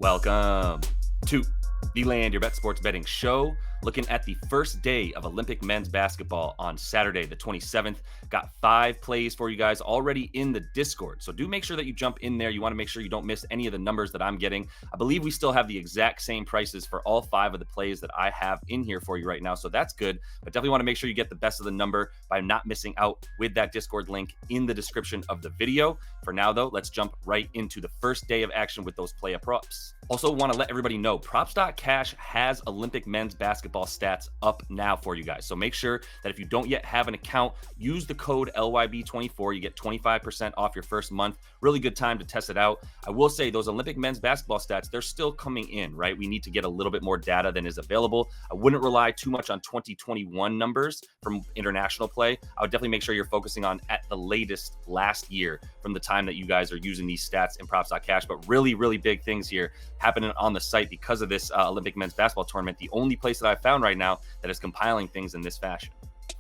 Welcome to the Land Your Bet Sports Betting Show. Looking at the first day of Olympic men's basketball on Saturday, the 27th. Got 5 plays for you guys already in the Discord. So do make sure that you jump in there. You want to make sure you don't miss any of the numbers that I'm getting. I believe we still have the exact same prices for all 5 of the plays that I have in here for you right now. So that's good. But definitely want to make sure you get the best of the number by not missing out with that Discord link in the description of the video. For now, though, let's jump right into the first day of action with those player props. Also want to let everybody know, Props.cash has Olympic men's basketball stats up now for you guys. So make sure that if you don't yet have an account, use the code LYB24. You get 25% off your first month. Really good time to test it out. I will say those Olympic men's basketball stats, they're still coming in, right? We need to get a little bit more data than is available. I wouldn't rely too much on 2021 numbers from international play. I would definitely make sure you're focusing on at the latest last year from the time that you guys are using these stats in Props.cash. But really, really big things here happening on the site because of this Olympic men's basketball tournament. The only place that I've found right now that is compiling things in this fashion.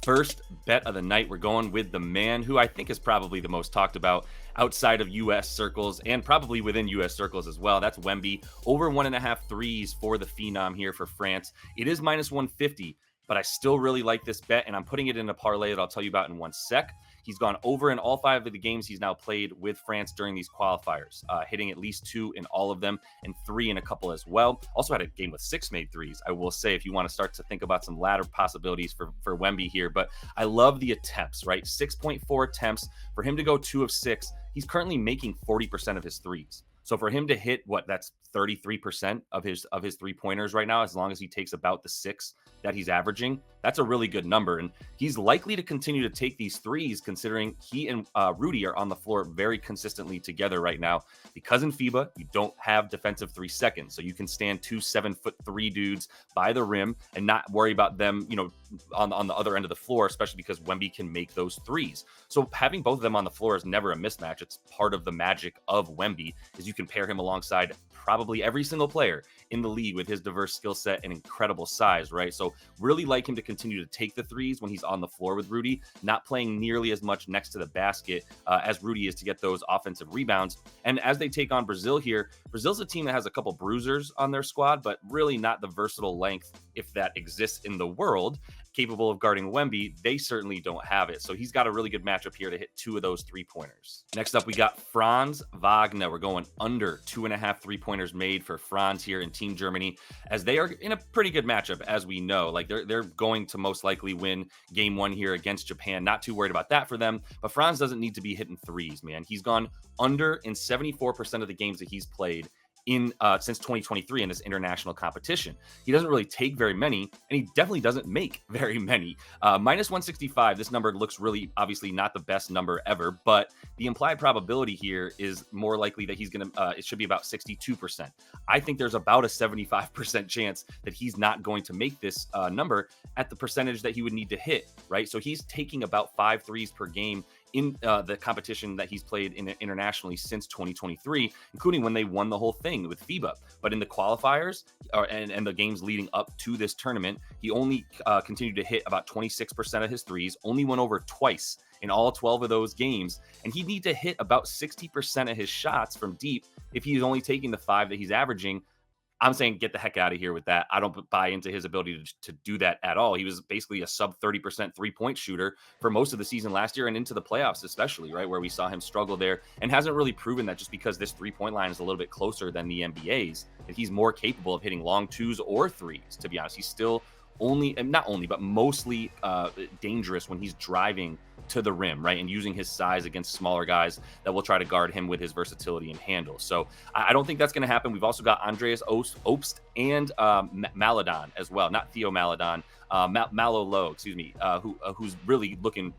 First bet of the night, we're going with the man who I think is probably the most talked about outside of U.S. circles and probably within U.S. circles as well. That's Wemby. Over 1.5 threes for the Phenom here for France. It is minus 150, but I still really like this bet, and I'm putting it in a parlay that I'll tell you about in one sec. He's gone over in all 5 of the games he's now played with France during these qualifiers, hitting at least 2 in all of them and 3 in a couple as well. Also had a game with 6 made threes, I will say, if you want to start to think about some ladder possibilities for Wemby here. But I love the attempts, right? 6.4 attempts. For him to go 2 of 6, he's currently making 40% of his threes. So for him to hit that's 33% of his 3-pointers right now, as long as he takes about the 6 that he's averaging, that's a really good number. And he's likely to continue to take these threes, considering he and Rudy are on the floor very consistently together right now. Because in FIBA, you don't have defensive 3 seconds. So you can stand 2 7'3" dudes by the rim and not worry about them, on the other end of the floor, especially because Wemby can make those threes. So having both of them on the floor is never a mismatch. It's part of the magic of Wemby, is you can pair him alongside probably every single player in the league with his diverse skill set and incredible size, right? So really like him to continue to take the threes when he's on the floor with Rudy, not playing nearly as much next to the basket as Rudy is to get those offensive rebounds. And as they take on Brazil here, Brazil's a team that has a couple bruisers on their squad, but really not the versatile length, if that exists in the world, capable of guarding Wemby. They certainly don't have it. So he's got a really good matchup here to hit 2 of those 3-pointers. Next up, we got Franz Wagner. We're going under 2.5 3-pointers made for Franz here in Team Germany, as they are in a pretty good matchup, as we know. Like they're going to most likely win game 1 here against Japan. Not too worried about that for them, but Franz doesn't need to be hitting threes, man. He's gone under in 74% of the games that he's played in since 2023 in this international competition. He doesn't really take very many, and he definitely doesn't make very many. Minus 165, this number looks really obviously not the best number ever, but the implied probability here is more likely that he's going to, it should be about 62%. I think there's about a 75% chance that he's not going to make this number at the percentage that he would need to hit, right? So he's taking about 5 threes per game in the competition that he's played internationally since 2023, including when they won the whole thing with FIBA. But in the qualifiers and the games leading up to this tournament, he only continued to hit about 26% of his threes, only went over twice in all 12 of those games. And he'd need to hit about 60% of his shots from deep if he's only taking the 5 that he's averaging. I'm saying get the heck out of here with that. I don't buy into his ability to do that at all. He was basically a sub 30% 3-point shooter for most of the season last year and into the playoffs especially, right, where we saw him struggle there, and hasn't really proven that just because this 3-point line is a little bit closer than the NBA's, that he's more capable of hitting long 2s or 3s, to be honest. He's still but mostly dangerous when he's driving to the rim, right? And using his size against smaller guys that will try to guard him with his versatility and handle. So I don't think that's going to happen. We've also got Andreas Obst and Maladon as well. Not Theo Maladon, Malolo, who's really looking,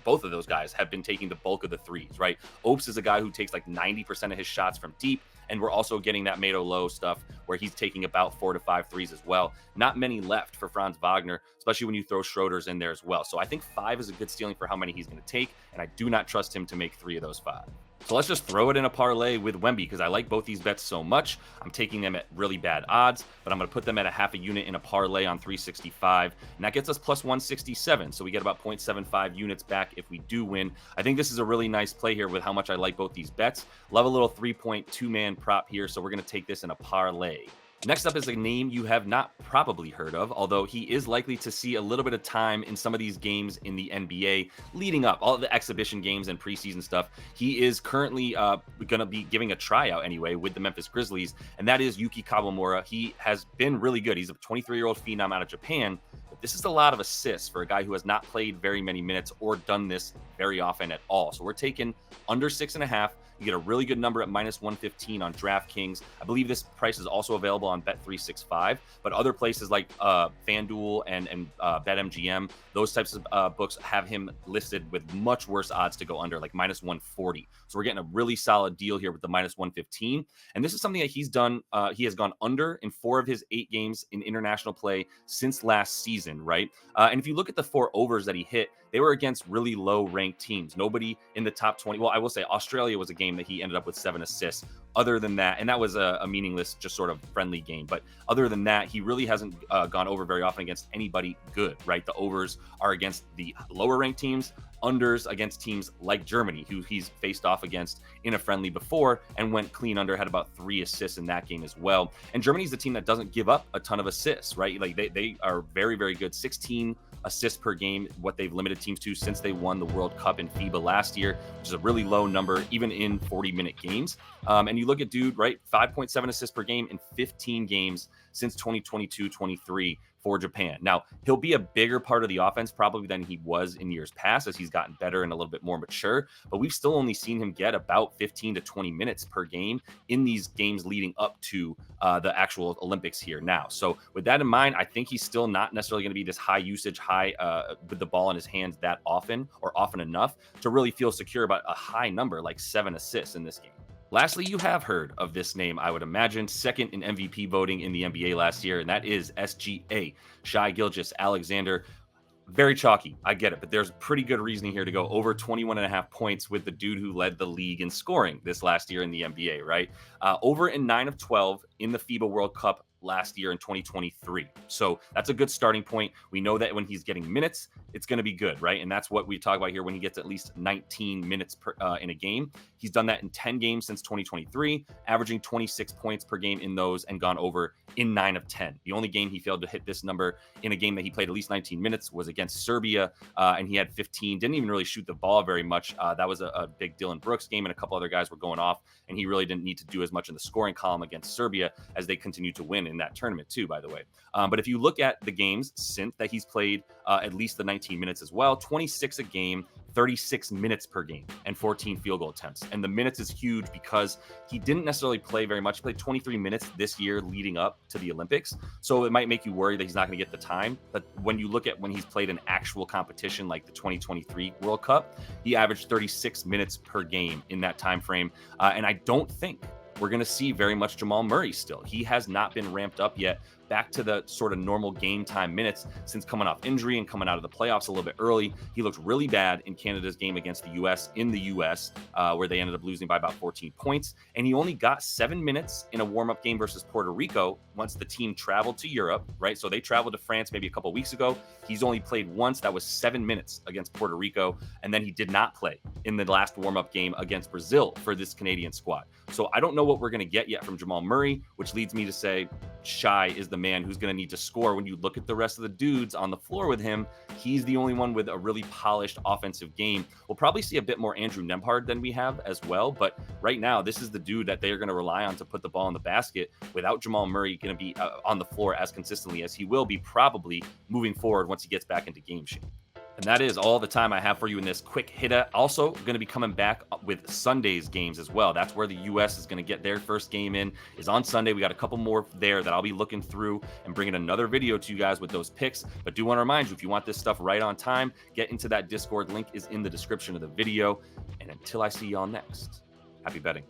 both of those guys have been taking the bulk of the threes, right? Obst is a guy who takes like 90% of his shots from deep. And we're also getting that Mato Low stuff where he's taking about 4 to 5 threes as well. Not many left for Franz Wagner, especially when you throw Schroeder's in there as well. So I think 5 is a good ceiling for how many he's going to take, and I do not trust him to make 3 of those 5. So let's just throw it in a parlay with Wemby because I like both these bets so much. I'm taking them at really bad odds, but I'm going to put them at a half a unit in a parlay on 365, and that gets us plus 167. So we get about 0.75 units back if we do win. I think this is a really nice play here with how much I like both these bets. Love a little 3.2 man prop here, so we're going to take this in a parlay. Next up is a name you have not probably heard of, although he is likely to see a little bit of time in some of these games in the NBA leading up, all of the exhibition games and preseason stuff. He is currently going to be giving a tryout anyway with the Memphis Grizzlies, and that is Yuki Kawamura. He has been really good. He's a 23-year-old phenom out of Japan, but this is a lot of assists for a guy who has not played very many minutes or done this very often at all. So we're taking under 6.5. You get a really good number at minus 115 on DraftKings. I believe this price is also available on Bet365, but other places like FanDuel and BetMGM, those types of books have him listed with much worse odds to go under, like minus 140. So we're getting a really solid deal here with the minus 115. And this is something that he's done. He has gone under in 4 of his 8 games in international play since last season, right? And if you look at the 4 overs that he hit, they were against really low-ranked teams. Nobody in the top 20. Well, I will say Australia was a game that he ended up with 7 assists. Other than that, and that was a meaningless, just sort of friendly game. But other than that, he really hasn't gone over very often against anybody good, right? The overs are against the lower-ranked teams, unders against teams like Germany, who he's faced off against in a friendly before and went clean under, had about 3 assists in that game as well. And Germany's the team that doesn't give up a ton of assists, right? Like they are very, very good. 16 assists per game, what they've limited teams to since they won the World Cup in FIBA last year, which is a really low number, even in 40-minute games. And you look at dude, right? 5.7 assists per game in 15 games since 2022-23 for Japan. Now, he'll be a bigger part of the offense probably than he was in years past as he's gotten better and a little bit more mature, but we've still only seen him get about 15 to 20 minutes per game in these games leading up to the actual Olympics here now. So with that in mind, I think he's still not necessarily going to be this high usage, with the ball in his hands that often or often enough to really feel secure about a high number like 7 assists in this game. Lastly, you have heard of this name, I would imagine, second in MVP voting in the NBA last year, and that is SGA, Shai Gilgeous-Alexander. Very chalky, I get it, but there's pretty good reasoning here to go over 21.5 points with the dude who led the league in scoring this last year in the NBA, right? Over in 9 of 12 in the FIBA World Cup last year in 2023. So that's a good starting point. We know that when he's getting minutes, it's going to be good, right? And that's what we talk about here when he gets at least 19 minutes in a game. He's done that in 10 games since 2023, averaging 26 points per game in those and gone over in 9 of 10. The only game he failed to hit this number in a game that he played at least 19 minutes was against Serbia, and he had 15. Didn't even really shoot the ball very much. That was a big Dylan Brooks game, and a couple other guys were going off, and he really didn't need to do as much in the scoring column against Serbia as they continued to win in that tournament too, by the way. But if you look at the games since that he's played at least the 19 minutes as well, 26 a game, 36 minutes per game, and 14 field goal attempts. And the minutes is huge because he didn't necessarily play very much. He played 23 minutes this year leading up to the Olympics. So it might make you worry that he's not going to get the time. But when you look at when he's played an actual competition like the 2023 World Cup, he averaged 36 minutes per game in that time frame. And I don't think we're going to see very much Jamal Murray still. He has not been ramped up yet back to the sort of normal game time minutes since coming off injury and coming out of the playoffs a little bit early. He looked really bad in Canada's game against the U.S. in the U.S., where they ended up losing by about 14 points. And he only got 7 minutes in a warm-up game versus Puerto Rico once the team traveled to Europe, right? So they traveled to France maybe a couple weeks ago. He's only played once. That was 7 minutes against Puerto Rico. And then he did not play in the last warm-up game against Brazil for this Canadian squad. So I don't know what we're going to get yet from Jamal Murray, which leads me to say Shai is the man who's going to need to score. When you look at the rest of the dudes on the floor with him, he's the only one with a really polished offensive game. We'll probably see a bit more Andrew Nembhard than we have as well, but right now this is the dude that they are going to rely on to put the ball in the basket without Jamal Murray going to be on the floor as consistently as he will be probably moving forward once he gets back into game shape. And that is all the time I have for you in this quick hitter. Also going to be coming back with Sunday's games as well. That's where the U.S. is going to get their first game in, is on Sunday. We got a couple more there that I'll be looking through and bringing another video to you guys with those picks. But do want to remind you, if you want this stuff right on time, get into that Discord. Link is in the description of the video. And until I see y'all next, happy betting.